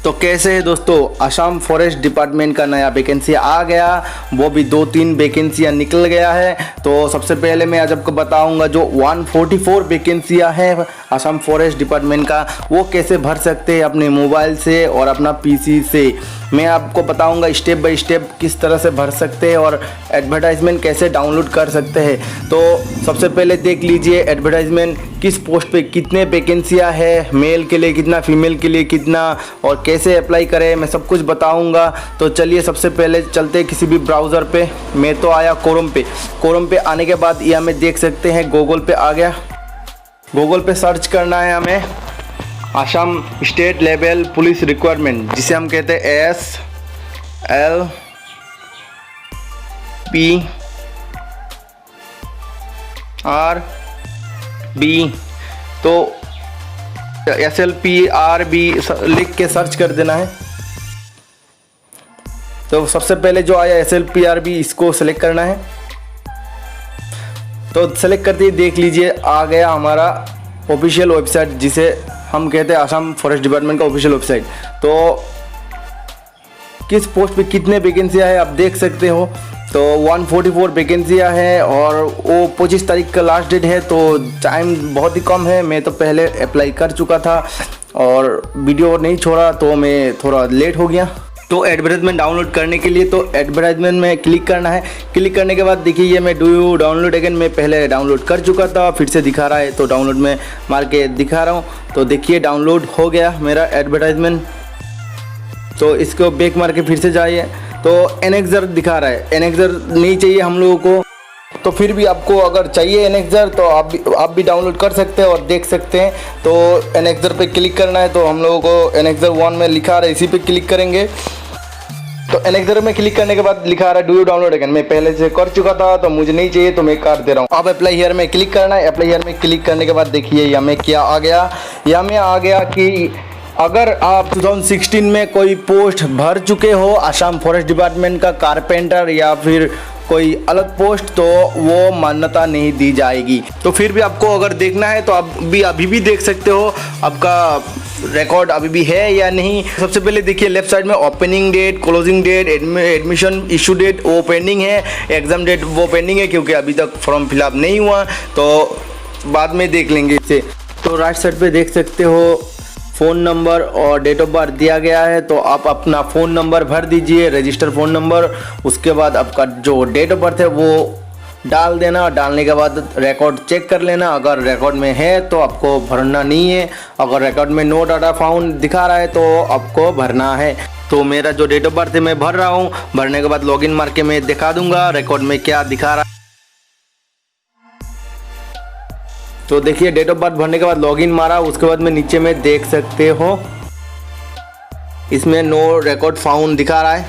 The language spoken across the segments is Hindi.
तो कैसे है दोस्तों, असम फॉरेस्ट डिपार्टमेंट का नया वैकेंसी आ गया, वो भी 2-3 वैकेंसियाँ निकल गया है। तो सबसे पहले मैं आज आपको बताऊंगा जो 144 वैकेंसियाँ हैं असम फॉरेस्ट डिपार्टमेंट का, वो कैसे भर सकते हैं अपने मोबाइल से और अपना पीसी से। मैं आपको बताऊंगा स्टेप बाय स्टेप किस तरह से भर सकते हैं और एडवर्टाइजमेंट कैसे डाउनलोड कर सकते हैं। तो सबसे पहले देख लीजिए एडवर्टाइजमेंट किस पोस्ट पे कितने वैकेंसियाँ है, मेल के लिए कितना, फीमेल के लिए कितना और कैसे अप्लाई करें, मैं सब कुछ बताऊंगा। तो चलिए सबसे पहले चलते हैं किसी भी ब्राउज़र पे। मैं तो आया क्रोम पे। क्रोम पे आने के बाद ये हमें देख सकते हैं गूगल पे आ गया। गूगल पे सर्च करना है हमें Assam state level police requirement, जिसे हम कहते हैं SLPRB। तो SLPRB लिख के सर्च कर देना है। तो सबसे पहले जो आया SLPRB, इसको सेलेक्ट करना है। तो सेलेक्ट करते ही देख लीजिए आ गया हमारा ऑफिशियल वेबसाइट, जिसे हम कहते हैं असम फॉरेस्ट डिपार्टमेंट का ऑफिशियल वेबसाइट। तो किस पोस्ट पे कितने वैकेंसियाँ हैं आप देख सकते हो। तो 144 वैकेंसियाँ हैं और वो 25 तारीख का लास्ट डेट है, तो टाइम बहुत ही कम है। मैं तो पहले अप्लाई कर चुका था और वीडियो नहीं छोड़ा, तो मैं थोड़ा लेट हो गया। तो एडवर्टाइजमेंट डाउनलोड करने के लिए तो एडवर्टाइजमेंट में क्लिक करना है। क्लिक करने के बाद देखिए ये मैं डू यू डाउनलोड अगेन, मैं पहले डाउनलोड कर चुका था, फिर से दिखा रहा है, तो डाउनलोड में मार के दिखा रहा हूँ। तो देखिए डाउनलोड हो गया मेरा एडवर्टाइजमेंट। तो इसको बैक मार के फिर से जाइए, तो एनेक्सर दिखा रहा है। एनेक्सर नहीं चाहिए हम लोगों को, तो फिर भी आपको अगर चाहिए एनेक्सर तो आप भी डाउनलोड कर सकते हैं और देख सकते हैं। तो एनेक्सर पे क्लिक करना है, तो हम लोगों को एनेक्सर 1 में लिखा रहा है, इसी पे क्लिक करेंगे। तो एनेक्सर में क्लिक करने के बाद लिखा रहा है डू यू डाउनलोड अगेन, मैं पहले से कर चुका था तो मुझे नहीं चाहिए, तो मैं कर दे रहा हूँ। अब अप्लाई हियर में क्लिक करना है। अप्लाई हियर में क्लिक करने के बाद देखिए यहाँ में क्या आ गया, यहाँ में आ गया कि अगर आप 2016 में कोई पोस्ट भर चुके हो असम फॉरेस्ट डिपार्टमेंट का कारपेंटर या फिर कोई अलग पोस्ट, तो वो मान्यता नहीं दी जाएगी। तो फिर भी आपको अगर देखना है तो आप भी अभी भी देख सकते हो आपका रिकॉर्ड अभी भी है या नहीं। सबसे पहले देखिए लेफ्ट साइड में opening date, closing date, admission issue date वो पेंडिंग है, एग्ज़ाम डेट वो पेंडिंग है क्योंकि अभी तक फॉर्म फिलअप नहीं हुआ, तो बाद में देख लेंगे इसे। तो राइट साइड पे देख सकते हो फ़ोन नंबर और डेट ऑफ बर्थ दिया गया है, तो आप अपना फ़ोन नंबर भर दीजिए, रजिस्टर फ़ोन नंबर। उसके बाद आपका जो डेट ऑफ बर्थ है वो डाल देना। डालने के बाद रिकॉर्ड चेक कर लेना, अगर रिकॉर्ड में है तो आपको भरना नहीं है, अगर रिकॉर्ड में नो डाटा फाउंड दिखा रहा है तो आपको भरना है। तो मेरा जो डेट ऑफ बर्थ है मैं भर रहा हूँ। भरने के बाद लॉगिन मार के मैं दिखा दूंगा रिकॉर्ड में क्या दिखा रहा है। तो देखिए डेट ऑफ बर्थ भरने के बाद लॉगिन मारा, उसके बाद में नीचे में देख सकते हो इसमें नो रिकॉर्ड फाउंड दिखा रहा है,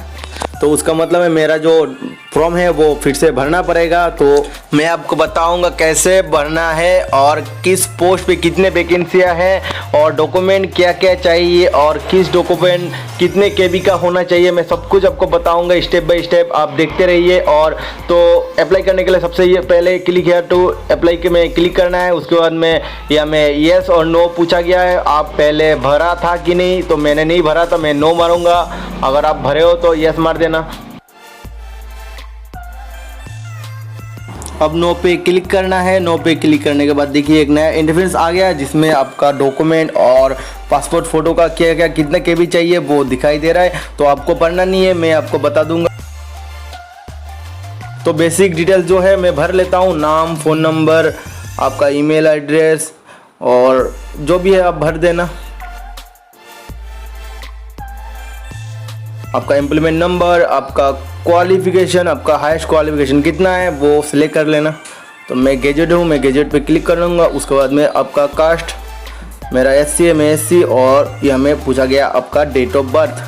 तो उसका मतलब है मेरा जो फॉर्म है वो फिर से भरना पड़ेगा। तो मैं आपको बताऊंगा कैसे भरना है और किस पोस्ट पे कितने वैकेंसियाँ हैं और डॉक्यूमेंट क्या क्या चाहिए और किस डॉक्यूमेंट कितने केबी का होना चाहिए, मैं सब कुछ आपको बताऊंगा स्टेप बाय स्टेप, आप देखते रहिए। और तो अप्लाई करने के लिए सबसे ये पहले क्लिक हियर टू अप्लाई के में क्लिक करना है। उसके बाद में या में येस और नो पूछा गया है, आप पहले भरा था कि नहीं, तो मैंने नहीं भरा तो मैं नो मारूंगा। अगर आप भरे हो तो येस मार देना। अब नो पे क्लिक करना है। नो पे क्लिक करने के बाद देखिए एक नया इंटरफेस आ गया जिसमें आपका डॉक्यूमेंट और पासपोर्ट फ़ोटो का क्या क्या कितना केबी चाहिए वो दिखाई दे रहा है, तो आपको पढ़ना नहीं है, मैं आपको बता दूंगा। तो बेसिक डिटेल्स जो है मैं भर लेता हूँ, नाम, फ़ोन नंबर, आपका ईमेल एड्रेस और जो भी है आप भर देना। आपका एम्प्लॉयमेंट नंबर, आपका क्वालिफ़िकेशन, आपका हाईएस्ट क्वालिफ़िकेशन कितना है वो सिलेक्ट कर लेना। तो मैं ग्रेजुएट हूँ, मैं ग्रेजुएट पे क्लिक कर लूँगा। उसके बाद में आपका कास्ट, मेरा SC है, मैं SC, और यह हमें पूछा गया आपका डेट ऑफ बर्थ।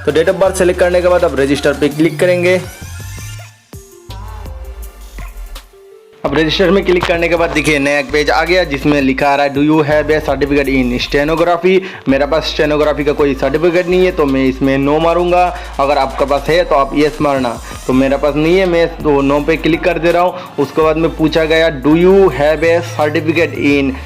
तो डेट ऑफ बर्थ सेलेक्ट करने के बाद आप रजिस्टर पे क्लिक करेंगे। अब रजिस्टर में क्लिक करने के बाद देखिए नया एक पेज आ गया जिसमें लिखा आ रहा है do you have a certificate in stenography. मेरे पास स्टेनोग्राफी का कोई सर्टिफिकेट नहीं है, तो मैं इसमें नो मारूंगा। अगर आपके पास है तो आप यस मारना, तो मेरे पास नहीं है, मैं तो नो पे क्लिक कर दे रहा हूँ। उसके बाद में पूछा गया do you have a certificate in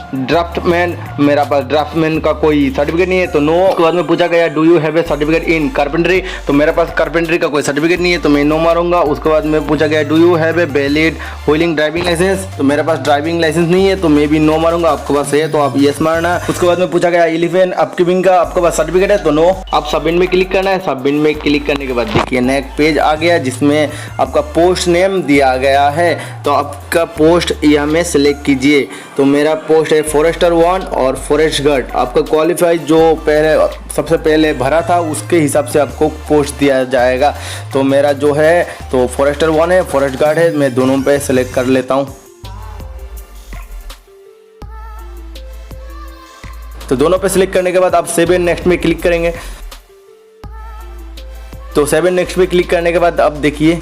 draftsman, मेरा पास ड्राफ्टमैन का कोई सर्टिफिकेट नहीं है तो नो। उसके बाद में पूछा गया do you have a certificate in carpentry, तो मेरे पास कारपेंटरी का कोई सर्टिफिकेट नहीं है तो मैं नो मारूंगा। उसके बाद में पूछा गया do you have a valid wheeling driving licence, तो मेरे पास ड्राइविंग लाइसेंस नहीं है तो मैं भी नो मारूंगा। आपके पास है तो आप यस मारना। उसके बाद में पूछा गया एलिफेंट अपकीपिंग का आपके पास सर्टिफिकेट है तो नो। आप सबमिट में क्लिक करना है। सबमिट में क्लिक करने के बाद देखिए नेक्स्ट पेज आ गया जिसमें आपका पोस्ट नेम दिया गया है, तो आपका पोस्ट यहाँ में सेलेक्ट कीजिए। तो मेरा पोस्ट है फॉरेस्टर 1 और फॉरेस्ट गार्ड। आपका क्वालिफाई जो पहले सबसे पहले भरा था उसके हिसाब से आपको पोस्ट दिया जाएगा। तो मेरा जो है तो फॉरेस्टर 1 है, फॉरेस्ट गार्ड है, मैं दोनों पे सेलेक्ट कर लेता हूँ। तो दोनों पे सिलेक्ट करने के बाद आप सेव एंड नेक्स्ट में क्लिक करेंगे। तो सेव एंड नेक्स्ट पे क्लिक करने के बाद अब देखिए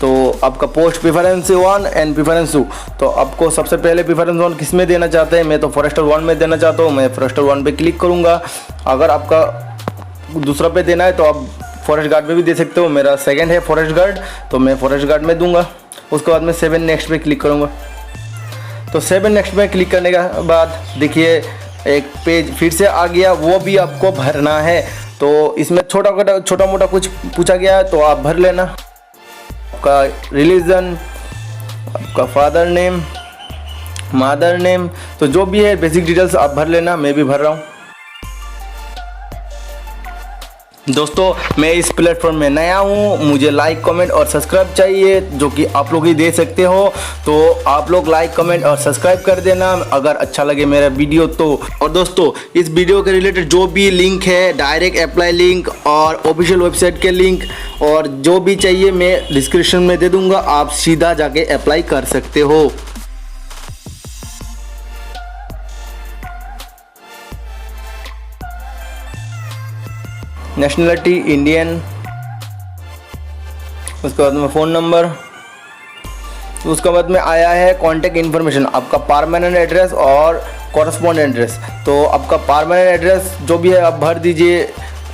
तो आपका पोस्ट प्रेफरेंस 1 एंड प्रेफरेंस 2, तो आपको सबसे पहले प्रेफरेंस 1 किस में देना चाहते हैं, मैं तो फॉरेस्टर 1 में देना चाहता हूँ, मैं फॉरेस्टर 1 पे क्लिक करूँगा। अगर आपका दूसरा पे देना है तो आप फॉरेस्ट गार्ड में भी दे सकते हो। मेरा सेकंड है फॉरेस्ट गार्ड तो मैं फॉरेस्ट गार्ड में दूंगा। उसके बाद मैं सेव एंड नेक्स्ट पे क्लिक करूँगा। तो सेव एंड नेक्स्ट में क्लिक करने के बाद देखिए एक पेज फिर से आ गया, वो भी आपको भरना है। तो इसमें छोटा मोटा कुछ पूछा गया है तो आप भर लेना। आपका रिलीजन, आपका फादर नेम, मदर नेम, तो जो भी है बेसिक डिटेल्स आप भर लेना। मैं भी भर रहा हूँ। दोस्तों मैं इस प्लेटफॉर्म में नया हूँ, मुझे लाइक कमेंट और सब्सक्राइब चाहिए जो कि आप लोग ही दे सकते हो। तो आप लोग लाइक कमेंट और सब्सक्राइब कर देना अगर अच्छा लगे मेरा वीडियो तो। और दोस्तों इस वीडियो के रिलेटेड जो भी लिंक है, डायरेक्ट अप्लाई लिंक और ऑफिशियल वेबसाइट के लिंक और जो भी चाहिए मैं डिस्क्रिप्शन में दे दूँगा, आप सीधा जाके अप्लाई कर सकते हो। नेशनलिटी इंडियन, उसके बाद में फ़ोन नंबर, उसके बाद में आया है कॉन्टैक्ट इन्फॉर्मेशन, आपका परमानेंट एड्रेस और कॉरेस्पॉन्डेंट एड्रेस। तो आपका परमानेंट एड्रेस जो भी है आप भर दीजिए।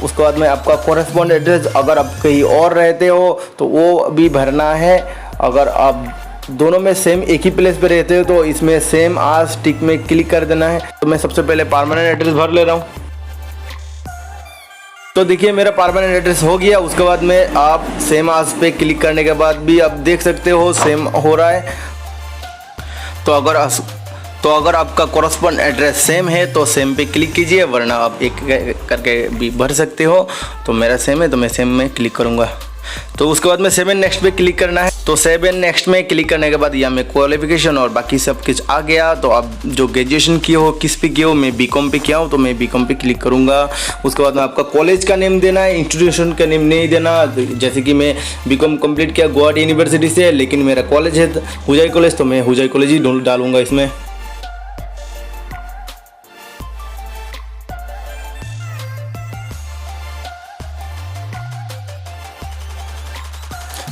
उसके बाद में आपका कॉरेस्पॉन्डेंट एड्रेस अगर आप कहीं और रहते हो तो वो भी भरना है। अगर आप दोनों में सेम एक ही प्लेस पे रहते हो तो इसमें सेम आज टिक में क्लिक कर देना है। तो मैं सबसे पहले परमानेंट एड्रेस भर ले रहा हूँ। तो देखिए मेरा परमानेंट एड्रेस हो गया। उसके बाद में आप सेम आज पे क्लिक करने के बाद भी आप देख सकते हो सेम हो रहा है। तो अगर आपका कॉरेस्पॉन्ड एड्रेस सेम है तो सेम पे क्लिक कीजिए, वरना आप एक करके भी भर सकते हो। तो मेरा सेम है तो मैं सेम में क्लिक करूँगा। तो उसके बाद में सेव एंड नेक्स्ट पे क्लिक करना है। तो सेव एंड नेक्स्ट में क्लिक करने के बाद यहाँ में क्वालिफिकेशन और बाकी सब कुछ आ गया। तो आप जो ग्रेजुएशन किए हो किस पे किए हो, मैं बीकॉम पे किया हूँ तो मैं बीकॉम पे क्लिक करूँगा। उसके बाद में आपका कॉलेज का नेम देना है, इंस्टीट्यूशन का नेम नहीं देना। जैसे कि मैं बीकॉम कंप्लीट किया गुवाहाटी यूनिवर्सिटी से, लेकिन मेरा कॉलेज है हुजाई कॉलेज तो मैं हुजाई कॉलेज ही डालूंगा इसमें।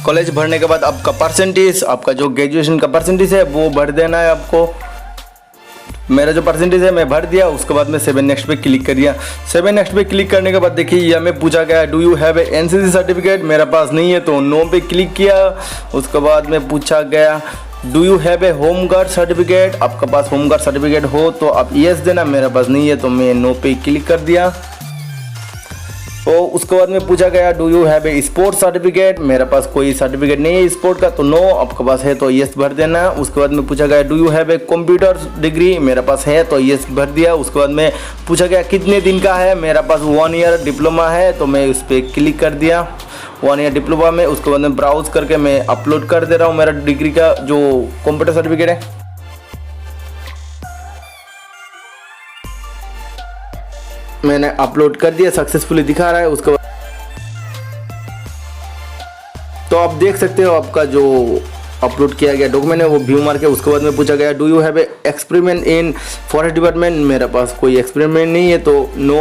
कॉलेज भरने के बाद आपका परसेंटेज, आपका जो ग्रेजुएशन का परसेंटेज है वो भर देना है आपको। मेरा जो परसेंटेज है मैं भर दिया। उसके बाद में सेव एंड नेक्स्ट पे क्लिक कर दिया। सेव एंड नेक्स्ट पे क्लिक करने के बाद देखिए यह में पूछा गया do you have A NCC certificate, मेरा पास नहीं है तो नो पे क्लिक किया। उसके बाद में पूछा गया do you have A home guard certificate, आपका पास होम गार्ड सर्टिफिकेट हो तो आप यस देना, मेरा पास नहीं है तो मैं नो पे क्लिक कर दिया। तो उसके बाद में पूछा गया do you have A sports certificate, मेरे पास कोई सर्टिफिकेट नहीं है स्पोर्ट का तो नो, आपके पास है तो यस भर देना। उसके बाद में पूछा गया do you have a computer degree, मेरे पास है तो यस भर दिया। उसके बाद में पूछा गया कितने दिन का है, मेरा पास 1 ईयर डिप्लोमा है तो मैं उस पर क्लिक कर दिया 1 ईयर डिप्लोमा में। उसके बाद में ब्राउज करके मैं अपलोड कर दे रहा हूँ मेरा डिग्री का जो कंप्यूटर सर्टिफिकेट है। मैंने अपलोड कर दिया, सक्सेसफुली दिखा रहा है। उसके बाद तो आप देख सकते हो आपका जो अपलोड किया गया डॉक्यूमेंट है वो व्यू मार के। उसके बाद में पूछा गया do you have A experiment in forest department, मेरे पास कोई एक्सपेरिमेंट नहीं है तो नो,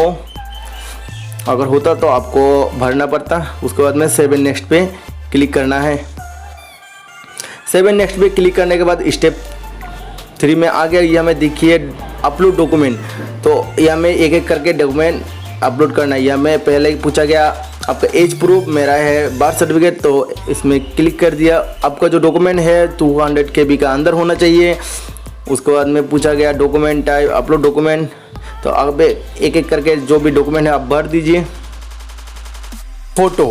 अगर होता तो आपको भरना पड़ता। उसके बाद में सेव एंड नेक्स्ट पे क्लिक करना है। सेव एंड नेक्स्ट पे क्लिक करने के बाद स्टेप 3 में आ गया। यहाँ में देखिए अपलोड डॉक्यूमेंट, तो यहाँ में एक एक करके डॉक्यूमेंट अपलोड करना है। यहाँ में पहले ही पूछा गया आपका एज प्रूफ, मेरा है बर्थ सर्टिफिकेट तो इसमें क्लिक कर दिया। आपका जो डॉक्यूमेंट है 200 KB का अंदर होना चाहिए। उसके बाद में पूछा गया डॉक्यूमेंट टाइप, अपलोड डॉक्यूमेंट। तो अब एक एक करके जो भी डॉक्यूमेंट है आप भर दीजिए। फ़ोटो,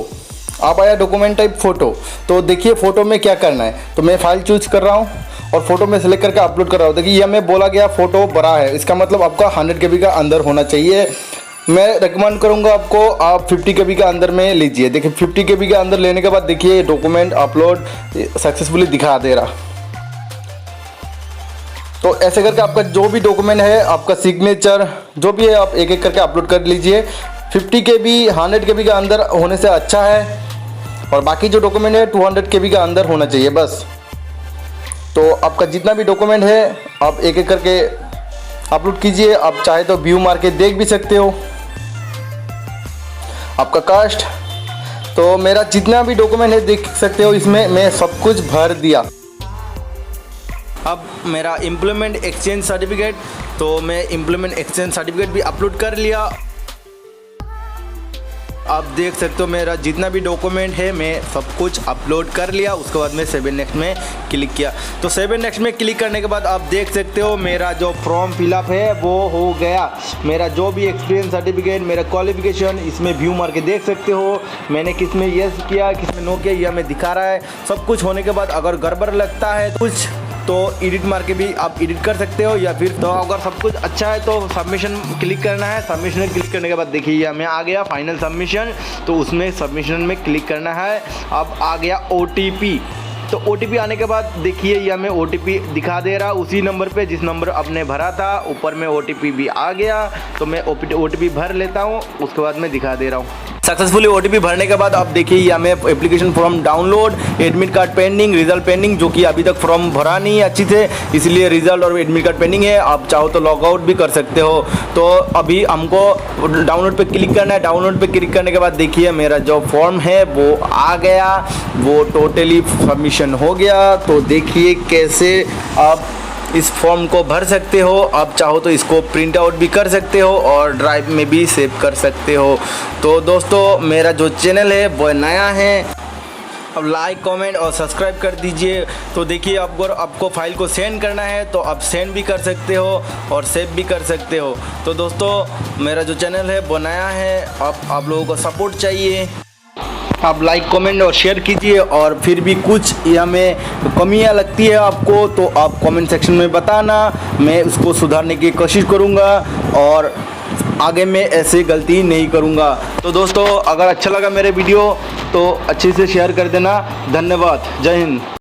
अब आया डॉक्यूमेंट टाइप फ़ोटो। तो देखिए फ़ोटो में क्या करना है। तो मैं फ़ाइल चूज कर रहा हूँ और फोटो में सेलेक्ट करके अपलोड कर रहा हूँ। देखिए ये हमें बोला गया फ़ोटो बड़ा है, इसका मतलब आपका 100 KB का अंदर होना चाहिए। मैं रिकमेंड करूँगा आपको आप 50 KB का अंदर में लीजिए। देखिए 50 KB के अंदर लेने के बाद देखिए डॉक्यूमेंट अपलोड सक्सेसफुली दिखा दे रहा। तो ऐसे करके आपका जो भी डॉक्यूमेंट है, आपका सिग्नेचर जो भी है, आप एक एक करके अपलोड कर लीजिए। 50 KB 100 KB का अंदर होने से अच्छा है, और बाकी जो डॉक्यूमेंट है 200 KB का अंदर होना चाहिए बस। तो आपका जितना भी डॉक्यूमेंट है आप एक एक करके अपलोड कीजिए। आप चाहे तो व्यू मार के देख भी सकते हो। आपका कास्ट, तो मेरा जितना भी डॉक्यूमेंट है देख सकते हो, इसमें मैं सब कुछ भर दिया। अब मेरा एम्प्लॉयमेंट एक्सचेंज सर्टिफिकेट, तो मैं एम्प्लॉयमेंट एक्सचेंज सर्टिफिकेट भी अपलोड कर लिया। आप देख सकते हो मेरा जितना भी डॉक्यूमेंट है मैं सब कुछ अपलोड कर लिया। उसके बाद मैं 7 नेक्स्ट में क्लिक किया। तो 7 नेक्स्ट में क्लिक करने के बाद आप देख सकते हो मेरा जो फॉर्म फिलअप है वो हो गया। मेरा जो भी एक्सपीरियंस सर्टिफिकेट, मेरा क्वालिफिकेशन, इसमें व्यू मार के देख सकते हो। मैंने किस में येस किया, किस में नो किया, यह हमें दिखा रहा है। सब कुछ होने के बाद अगर गड़बड़ लगता है कुछ तो एडिट मार के भी आप एडिट कर सकते हो, या फिर तो अगर सब कुछ अच्छा है तो सबमिशन क्लिक करना है। सबमिशन में क्लिक करने के बाद देखिए ये हमें आ गया फाइनल सबमिशन, तो उसमें सबमिशन में क्लिक करना है। अब आ गया OTP, तो OTP आने के बाद देखिए ये हमें OTP दिखा दे रहा उसी नंबर पे जिस नंबर आपने भरा था। ऊपर में OTP भी आ गया, तो मैं OTP भर लेता हूँ, उसके बाद मैं दिखा दे रहा हूँ। सक्सेसफुली OTP भरने के बाद अब देखिए ये हमें application form download, admit card pending, result pending, जो कि अभी तक फॉर्म भरा नहीं है अच्छी से, इसलिए रिजल्ट और एडमिट कार्ड पेंडिंग है। आप चाहो तो लॉगआउट भी कर सकते हो। तो अभी हमको डाउनलोड पे क्लिक करना है। डाउनलोड पे क्लिक करने के बाद देखिए मेरा जो फॉर्म है वो आ गया, वो टोटली सबमिशन हो गया। तो देखिए कैसे आप इस फॉर्म को भर सकते हो। आप चाहो तो इसको प्रिंट आउट भी कर सकते हो और ड्राइव में भी सेव कर सकते हो। तो दोस्तों मेरा जो चैनल है वो नया है, अब लाइक, कमेंट और सब्सक्राइब कर दीजिए। तो देखिए अगर आपको फाइल को सेंड करना है तो आप सेंड भी कर सकते हो और सेव भी कर सकते हो। तो दोस्तों मेरा जो चैनल है वो नया है, आप लोगों को सपोर्ट चाहिए। आप लाइक, कमेंट और शेयर कीजिए, और फिर भी कुछ या में कमियां लगती है आपको तो आप कमेंट सेक्शन में बताना, मैं उसको सुधारने की कोशिश करूंगा और आगे मैं ऐसे गलती नहीं करूंगा। तो दोस्तों अगर अच्छा लगा मेरे वीडियो तो अच्छे से शेयर कर देना। धन्यवाद, जय हिंद।